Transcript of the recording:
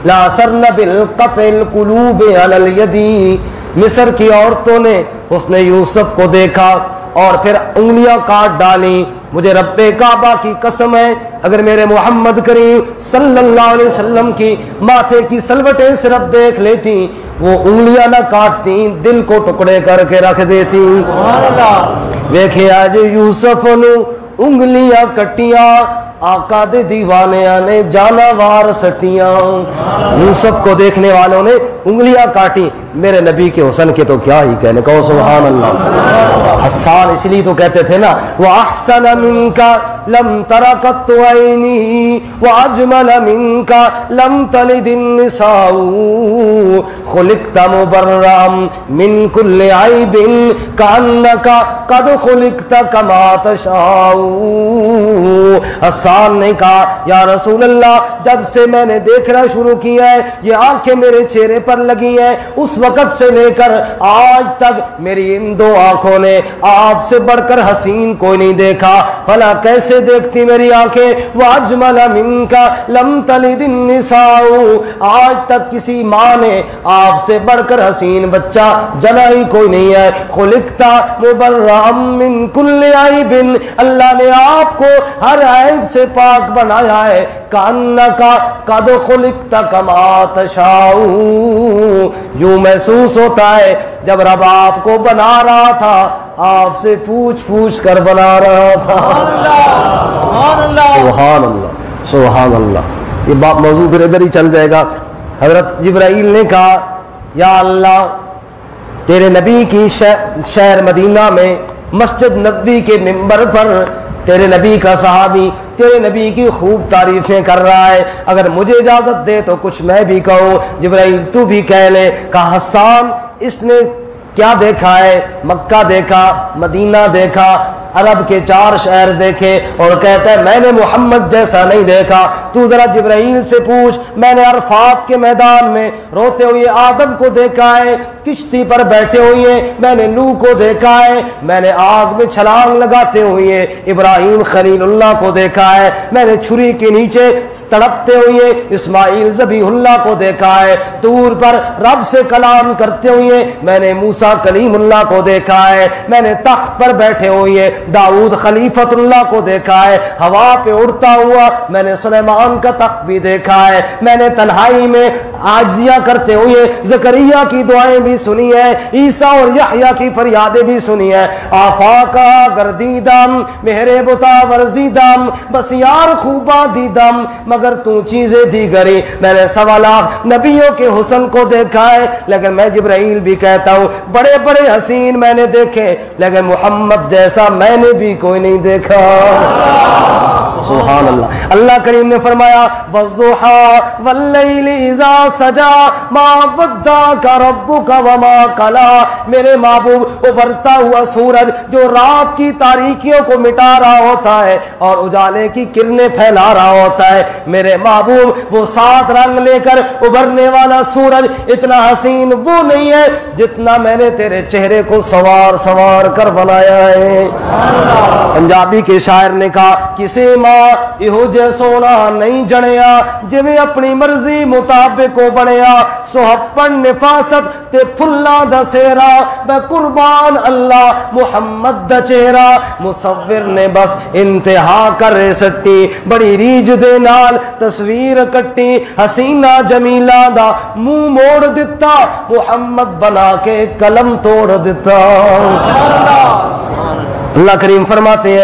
لاسرن بالقطع القلوب علی الید، مصر کی عورتوں نے اس نے یوسف کو دیکھا اور پھر انگلیاں کاٹ ڈالی. مجھے رب کعبہ کی قسم ہے اگر میرے محمد کریم صلی اللہ علیہ وسلم کی ماتھے کی سلوٹیں صرف دیکھ لیتی وہ انگلیاں نہ کاٹتی، دل کو ٹکڑے کر کے رکھ دیتی. ویکھے آج یوسف نو انگلیاں کٹیاں، آقا دے دیوانیاں نے جانوار سٹیاں. یوسف کو دیکھنے والوں نے انگلیاں کاٹی، میرے نبی کے حسن کے تو کیا ہی کہنے. کہو سبحان اللہ. حسان اس لیے تو کہتے تھے نا وَأَحْسَنَ مِنْكَ لَمْ تَرَ قَطُّ عَيْنِي وَأَجْمَلَ مِنْكَ لَمْ تَلِدِ النِّسَاءُ خُلِقْتَ مُبَرَّأً مِنْ كُلِّ عَيْبٍ كَأَنَّكَ قَدْ خُلِقْتَ كَمَا تَشَاءُ. حسان نے کہا یا رسول اللہ جب سے میں نے دیکھنا شروع کیا ہے یہ آنکھیں میرے چہرے پر لگی ہیں اس وقت سے لے کر آج تک میری ان دو آنکھوں نے آپ سے بڑھ کر حسین کوئی نہیں دیکھا. بھلا کیسے دیکھتی میری آنکھیں؟ وَأَجْمَلَ مِنْكَ لَمْ تَلِدِ النِّسَاءُ، آج تک کسی ماں نے آپ سے بڑھ کر حسین بچہ جنا ہی کوئی نہیں ہے. خُلِقْتَ مُبَرَّأً مِنْ كُلِّ عَيْبٍ، اللہ نے آپ کو ہر عیب سے پاک بنایا ہے. کَأَنَّكَ قَدْ خُلِقْتَ كَمَا تَشَاءُ، یوں محسوس ہوتا ہے جب رب آپ کو بنا رہا تھا آپ سے پوچھ پوچھ کر بنا رہا تھا. سبحان اللہ سبحان اللہ. یہ بات موضوع پھر ادھر ہی چل جائے گا. حضرت جبرائیل نے کہا یا اللہ تیرے نبی کی شہر مدینہ میں مسجد نبوی کے ممبر پر تیرے نبی کا صحابی تیرے نبی کی خوب تعریفیں کر رہا ہے، اگر مجھے اجازت دے تو کچھ میں بھی کہوں. جبرائیل تو بھی کہہ لے. کہا حسان اس نے کیا دیکھا ہے؟ مکہ دیکھا، مدینہ دیکھا، عرب کے 4 شہر دیکھے اور کہتا ہے میں نے محمد جیسا نہیں دیکھا. تو ذرا جبرائیل سے پوچھ میں نے عرفات کے میدان میں روتے ہوئے آدم کو دیکھا ہے، کشتی پر بیٹھے ہوئے میں نے نوح کو دیکھا ہے، میں نے آگ میں چھلانگ لگاتے ہوئے ابراہیم خلیل اللہ کو دیکھا ہے، میں نے چھری کے نیچے تڑپتے ہوئے اسماعیل ذبیح اللہ کو دیکھا ہے، طور پر رب سے کلام کرتے ہوئے میں نے موسیٰ کلیم اللہ کو دیکھا ہے، میں نے تخت پر بیٹھے ہوئے داؤد خلیفت اللہ کو دیکھا ہے، ہوا پہ اڑتا ہوا میں نے سلیمان کا تخت بھی دیکھا ہے، میں نے تنہائی میں عاجزیاں کرتے ہوئے زکریا کی دعائیں بھی سنی ہے، عیسیٰ اور یحییٰ کی فریادیں بھی سنی ہے. آفاقہ گردیدم مہرے بتا ورزیدم بس یار خوبا دیدم مگر تو چیزیں دیگری. میں نے 1.25 لاکھ نبیوں کے حسن کو دیکھا ہے لیکن میں جبرائیل بھی کہتا ہوں بڑے بڑے حسین میں نے دیکھے لیکن محمد جیسا میں نے بھی کوئی نہیں دیکھا. سبحان اللہ. اللہ کریم نے فرمایا وَالضُّحَىٰ وَاللَّيْلِ إِذَا سَجَىٰ مَا وَدَّعَكَ رَبُّكَ وَمَا قَلَىٰ. میرے محبوب ابھرتا ہوا سورج جو رات کی تاریکیوں کو مٹا رہا ہوتا ہے اور اجالے کی کرنیں پھیلا رہا ہوتا ہے، میرے محبوب وہ 7 رنگ لے کر ابھرنے والا سورج اتنا حسین وہ نہیں ہے جتنا میں نے تیرے چہرے کو سوار سوار کر بنایا ہے. پنجابی کے شاعر نے کہا کسے ماں یہو جے سونا نہیں جنیا جویں اپنی مرضی مطابق کو بنیا، سہپن نفاست تے پھلا دا سیرا میں قربان اللہ محمد دا چہرہ. مصور نے بس انتہا کر سٹی بڑی ریج دے نال تصویر کٹی، حسینہ جمیلہ دا منہ موڑ دیتا محمد بنا کے قلم توڑ دیتا. اللہ کریم فرماتے ہیں